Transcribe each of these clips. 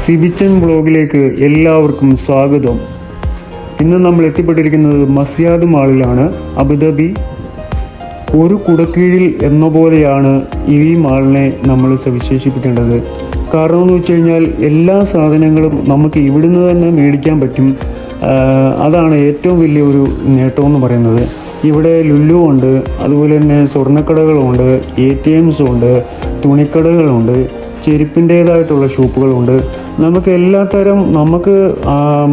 സിബിച്ചൻ ബ്ലോഗിലേക്ക് എല്ലാവർക്കും സ്വാഗതം. ഇന്ന് നമ്മൾ എത്തിപ്പെട്ടിരിക്കുന്നത് മസ്യാദ് മാളിലാണ്, അബുദാബി. ഒരു കുടക്കീഴിൽ എന്ന പോലെയാണ് ഈ മാളിനെ നമ്മൾ സവിശേഷിപ്പിക്കേണ്ടത്. കാരണം എന്ന് വെച്ച് കഴിഞ്ഞാൽ എല്ലാ സാധനങ്ങളും നമുക്ക് ഇവിടുന്ന് തന്നെ മേടിക്കാൻ പറ്റും. അതാണ് ഏറ്റവും വലിയൊരു നേട്ടമെന്ന് പറയുന്നത്. ഇവിടെ ലുലു ഉണ്ട്, അതുപോലെ തന്നെ സ്വർണ്ണക്കടകളുണ്ട്, ATMs ഉണ്ട്, തുണിക്കടകളുണ്ട്, ചെരുപ്പിൻ്റേതായിട്ടുള്ള ഷോപ്പുകളുണ്ട്. നമുക്ക് എല്ലാത്തരം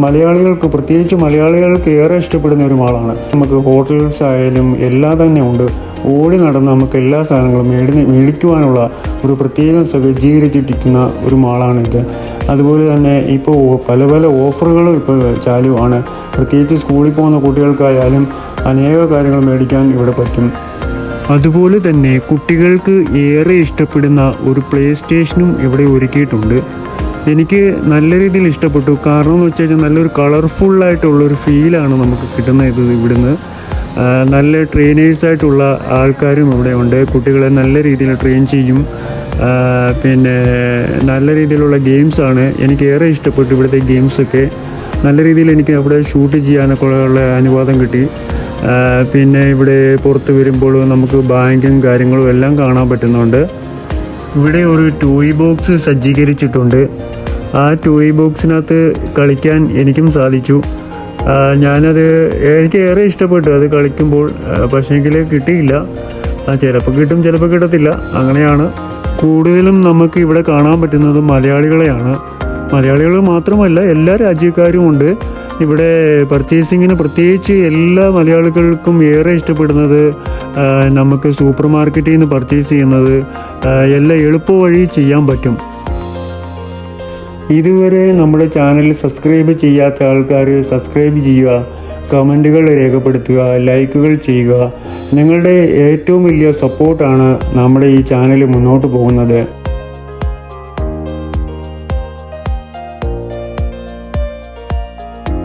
മലയാളികൾക്ക്, പ്രത്യേകിച്ച് മലയാളികൾക്ക് ഏറെ ഇഷ്ടപ്പെടുന്ന ഒരു മാളാണ്. നമുക്ക് ഹോട്ടൽസ് ആയാലും എല്ലാം തന്നെ ഉണ്ട്. ഓടി നടന്ന് നമുക്ക് എല്ലാ സാധനങ്ങളും മേടിക്കുവാനുള്ള ഒരു പ്രത്യേകം സജ്ജീകരിച്ചിരിക്കുന്ന ഒരു മാളാണിത്. അതുപോലെ തന്നെ ഇപ്പോൾ പല ഓഫറുകളും ഇപ്പോൾ ചാലുവാണ്. പ്രത്യേകിച്ച് സ്കൂളിൽ പോകുന്ന കുട്ടികൾക്കായാലും അനേക കാര്യങ്ങൾ മേടിക്കാൻ ഇവിടെ പറ്റും. അതുപോലെ തന്നെ കുട്ടികൾക്ക് ഏറെ ഇഷ്ടപ്പെടുന്ന ഒരു പ്ലേ സ്റ്റേഷനും ഇവിടെ ഒരുക്കിയിട്ടുണ്ട്. എനിക്ക് നല്ല രീതിയിൽ ഇഷ്ടപ്പെട്ടു. കാരണം എന്ന് വെച്ച് കഴിഞ്ഞാൽ നല്ലൊരു കളർഫുള്ളായിട്ടുള്ളൊരു ഫീലാണ് നമുക്ക് കിട്ടുന്നത് ഇവിടുന്ന്. നല്ല ട്രെയിനേഴ്സായിട്ടുള്ള ആൾക്കാരും ഇവിടെ ഉണ്ട്. കുട്ടികളെ നല്ല രീതിയിൽ ട്രെയിൻ ചെയ്യും. പിന്നെ നല്ല രീതിയിലുള്ള ഗെയിംസാണ്. എനിക്ക് ഏറെ ഇഷ്ടപ്പെട്ടു ഇവിടുത്തെ ഗെയിംസൊക്കെ. നല്ല രീതിയിൽ എനിക്ക് അവിടെ ഷൂട്ട് ചെയ്യാനൊക്കെ ഉള്ള അനുവാദം കിട്ടി. പിന്നെ ഇവിടെ പുറത്ത് വരുമ്പോൾ നമുക്ക് ബാങ്കും കാര്യങ്ങളും എല്ലാം കാണാൻ പറ്റുന്നുണ്ട്. ഇവിടെ ഒരു ടോയ് ബോക്സ് സജ്ജീകരിച്ചിട്ടുണ്ട്. ആ ടോയ് ബോക്സിനകത്ത് കളിക്കാൻ എനിക്കും സാധിച്ചു. എനിക്ക് ഏറെ ഇഷ്ടപ്പെട്ടു അത് കളിക്കുമ്പോൾ. പക്ഷേങ്കിൽ കിട്ടിയില്ല. ചിലപ്പോൾ കിട്ടും, ചിലപ്പോൾ കിട്ടത്തില്ല. അങ്ങനെയാണ്. കൂടുതലും നമുക്ക് ഇവിടെ കാണാൻ പറ്റുന്നത് മലയാളികളെയാണ്. മലയാളികൾ മാത്രമല്ല, എല്ലാ രാജ്യക്കാരും ഉണ്ട് ഇവിടെ. പർച്ചേസിങ്ങിന് പ്രത്യേകിച്ച് എല്ലാ മലയാളികൾക്കും ഏറെ ഇഷ്ടപ്പെടുന്നത് നമുക്ക് സൂപ്പർ മാർക്കറ്റിൽ നിന്ന് പർച്ചേസ് ചെയ്യുന്നത് എല്ലാം എളുപ്പ വഴി ചെയ്യാൻ പറ്റും. ഇതുവരെ നമ്മുടെ ചാനൽ സബ്സ്ക്രൈബ് ചെയ്യാത്ത ആൾക്കാർ സബ്സ്ക്രൈബ് ചെയ്യുക, കമൻറ്റുകൾ രേഖപ്പെടുത്തുക, ലൈക്കുകൾ ചെയ്യുക. നിങ്ങളുടെ ഏറ്റവും വലിയ സപ്പോർട്ടാണ് നമ്മുടെ ഈ ചാനൽ മുന്നോട്ട് പോകുന്നത്.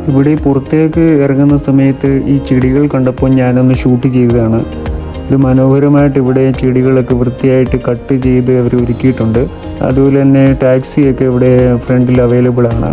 ഇവിടെ പുറത്തേക്ക് ഇറങ്ങുന്ന സമയത്ത് ഈ ചെടികൾ കണ്ടപ്പോൾ ഞാനൊന്ന് ഷൂട്ട് ചെയ്തതാണ്. ഇത് മനോഹരമായിട്ട് ഇവിടെ ചെടികളൊക്കെ വൃത്തിയായിട്ട് കട്ട് ചെയ്ത് അവർ ഒരുക്കിയിട്ടുണ്ട്. അതുപോലെ തന്നെ ടാക്സിയൊക്കെ ഇവിടെ ഫ്രണ്ടിൽ അവൈലബിൾ ആണ്.